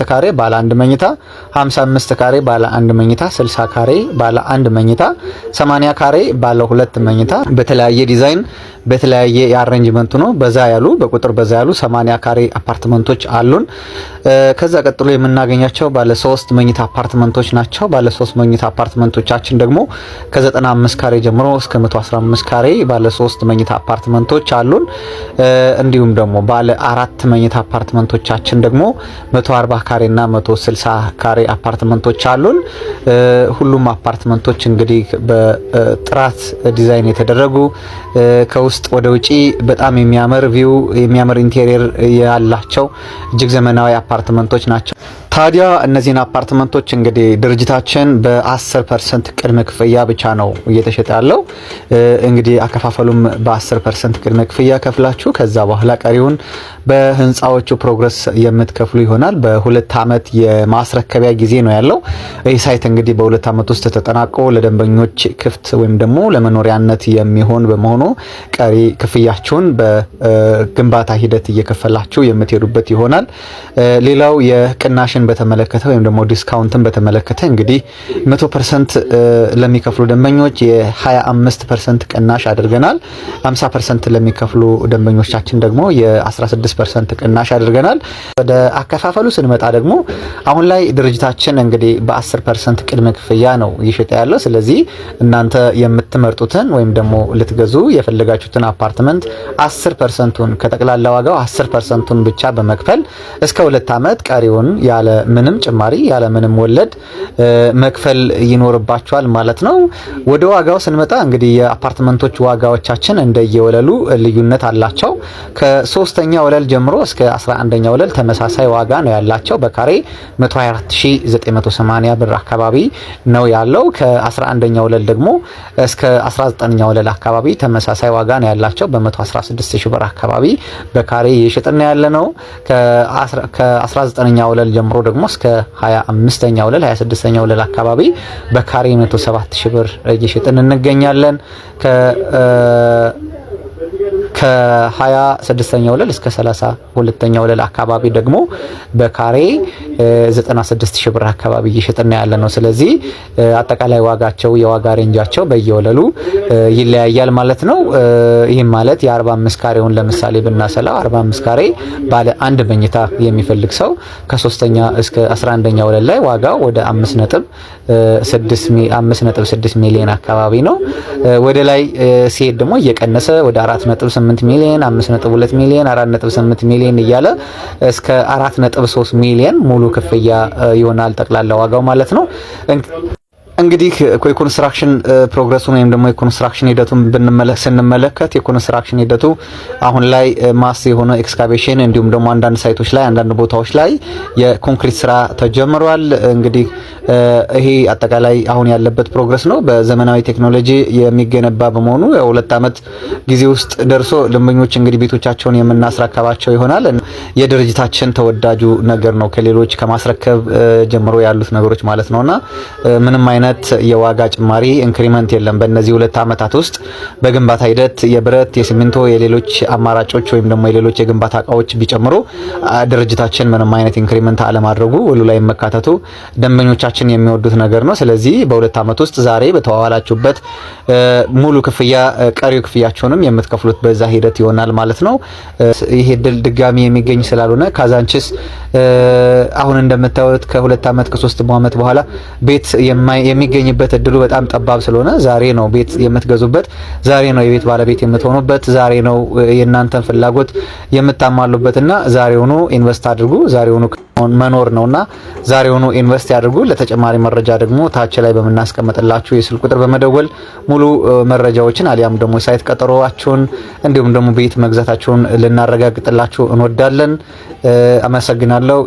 ካሬ ባለ 1 መኝታ፣ 55 ካሬ ባለ 1 መኝታ፣ 60 ካሬ ባለ 1 መኝታ፣ 80 ካሬ ባለ 2 መኝታ በተለያየ ዲዛይን በተለያየ የአሬንጅመንቱ ነው። በዛ ያሉ በቁጥር በዛ ያሉ 80 ካሬ አፓርትመንቶች አሉን። ከዛ ቀጥሎ የምናገኛቸው ባለ 3 መኝታ አፓርትመንቶች ናቸው። ባለ 3 መኝታ አፓርትመንቶቻችን ደግሞ ከ95 ካሬ ጀምሮ እስከ 115 ካሬ ባለ 3 መኝታ አፓርትመንቶች አሉን። እንዲሁም ደግሞ ባለ 4 መኝታ አፓርትመንቶቻችን ደግሞ 140 ካሬ እና 160 ካሬ አፓርትመንቶች አሉን። ሁሉም አፓርትመንቶች እንግዲህ በጥራት ዲዛይን የተደረጉ ከውስጥ ወደ ውጪ በጣም የሚያምር ቪው የሚያምር ኢንቴሪየር ያላቸው እጅግ ዘመናዊ አፓርትመንቶች ናቸው። ታዲያ እነዚህን አፓርትመንቶች እንግዲህ ድርጅታችን በ10% ቅድመ ክፍያ ብቻ ነው እየተሸጠ ያለው። እንግዲህ አከፋፈሉም በ10% ቅድመ ክፍያ ከፍላችሁ ከዛ በኋላ ቀሪውን በህንጻዎቹ ፕሮግረስ የምትከፍሉ ይሆናል። በ2 አመት የማስረከቢያ ጊዜ ነው ያለው። ይህ ሳይት እንግዲህ በ2 አመት ውስጥ ተጠናቆ ለደንበኞች ክፍት ወይም ደግሞ ለመኖሪያነት የሚሆን በመሆኑ ቀሪ ክፍያችሁን በግንባታ ሂደት እየከፈላችሁ የምትሄዱበት ይሆናል። ሌላው የቅናሽን በተመለከተ ወይም ደግሞ ዲስካውንትን በተመለከተ እንግዲህ 100% ለሚከፍሉ ደንበኞች የ25% ቅናሽ አድርገናል። 50% ለሚከፍሉ ደንበኞቻችን ደግሞ የ16% ቅናሽ አድርገናል። ወደ አከፋፈሉ ስንመጣ ደግሞ አሁን ላይ ድርጅታችን እንግዲህ በ10% ቅድመ ክፍያ ነው እየሸጠ ያለው። ስለዚህ እናንተ የምትመርጡትን ወይም ደግሞ ልትገዙ የፈለጋችሁትን አፓርትመንት 10%ን ከጠቅላላ ዋጋው 10%ን ብቻ በመክፈል እስከ 2 አመት ቀሪውን ያለ ምንም ጭማሪ ያለ ምንም ወለድ መክፈል ይኖርባቸዋል ማለት ነው። ወደ ዋጋው ስንመጣ እንግዲህ የአፓርትመንቶች ዋጋዎቻችን እንደየወለሉ ልዩነት አላቸው። ከ3ኛ ወለል ጀምሮ እስከ 11ኛ ወለል ተመሳሳይ ዋጋ ነው ያላቸው። በካሬ 124980 ብር አካባቢ ነው ያለው። ከ11ኛ ወለል ደግሞ እስከ 19ኛ ወለል አካባቢ ተመሳሳይ ዋጋ ነው ያላቸው። በ116000 ብር አካባቢ በካሬ እየሸጥን ያለ ነው። ከ19ኛ ወለል ጀምሮ ደግሞ እስከ 25ኛ ወለል 26ኛ ወለል አካባቢ በካሬ 107000 ብር እየሸጥን እንገኛለን። ከ26ኛ ወለል እስከ 32ኛ ወለል አካባቢ ደግሞ በካሬ 96000 ብር አካባቢ እየሸጥን ያለ ነው። ስለዚህ አጠቃላይ ዋጋቸው የዋጋ ሬንጃቸው በየወለሉ ይለያያል ማለት ነው። ይህም ማለት የ45 ካሬውን ለምሳሌ ብናሰላው 45 ካሬ ባለ 1 መኝታ የሚፈልግ ሰው ከ3ኛ እስከ 11ኛ ወለል ላይ ዋጋው ወደ 5.6 ሚሊዮን አካባቢ ነው። ወደ ላይ ሲሄድ ደግሞ እየቀነሰ ወደ 4.8 ሚሊዮን 5.2 ሚሊዮን 4.8 ሚሊዮን እያለ እስከ 4.3 ሚሊዮን ሙሉ ክፍያ ይሆናል ጠቅላላ ዋጋው ማለት ነው። እንግዲህ የኮንስትራክሽን ፕሮግረሱን ወይም ደግሞ የኮንስትራክሽን ሂደቱን ስንመለከት የኮንስትራክሽን ሂደቱ አሁን ላይ ማስ የሆነ ኤክስካቬሽን እንዲሁም ደግሞ አንዳንድ ሳይቶች ላይ አንዳንድ ቦታዎች ላይ የኮንክሪት ስራ ተጀምሯል። እንግዲህ ይሄ አጠቃላይ አሁን ያለበት ፕሮግረስ ነው። በዘመናዊ ቴክኖሎጂ የሚገነባ በመሆኑ የ2 አመት ጊዜ ውስጥ ደርሶ ደንበኞች እንግዲህ ቤቶቻቸውን የምናስረከባቸው ይሆናል። የድርጅታችን ተወዳጁ ነገር ነው ከሌሎች ከማስረከብ ጀምሮ ያሉት ነገሮች ማለት ነውና ምንም አይነት የዋጋ ጭማሪ ኢንክሪመንት የለም። በእነዚህ 2 አመታት ውስጥ በግንባታ ሂደት የብረት የሲሚንቶ የሌሎች አማራጮች ወይም ደግሞ የሌሎች የግንባታ እቃዎች ቢጨምሩ ድርጅታችን ምንም አይነት ኢንክሪመንት አለማድረጉ ወሉ ላይ መካተቱ ደንበኞቻችን የሚወዱት ነገር ነው። ስለዚህ በ2 አመት ውስጥ ዛሬ በተዋዋላችሁበት ሙሉ ክፍያ ቀሪው ክፍያቸውንም የምትከፍሉት በዛ ሂደት ይሆናል ማለት ነው። ይሄ ድጋሚ የሚገኝ ስላልሆነ ካዛንቺስ አሁን እንደምታዩት ከ2 አመት ከ3 አመት በኋላ ቤት የሚገኝበት እድሉ በጣም ጠባብ ስለሆነ ዛሬ ነው ቤት የምትገዙበት፣ ዛሬ ነው የቤት ባለቤት የምትሆኑበት፣ ዛሬ ነው የእናንተን ፍላጎት የምታማሉበትና ዛሬውኑ ኢንቨስት አድርጉ። ዛሬውኑ መኖር ነውና ዛሬውኑ ኢንቨስት ያድርጉ። ለተጨማሪ መረጃ ደግሞ ታች ላይ በመናስቀምጥላችሁ የስልክ ቁጥር በመደወል ሙሉ መረጃዎችን አሊያም ደግሞ ሳይት ቀጠሮአችሁን እንዲሁም ደግሞ ቤት መግዛታችሁን ልናረጋግጥላችሁ እንወዳለን። አመሰግናለሁ።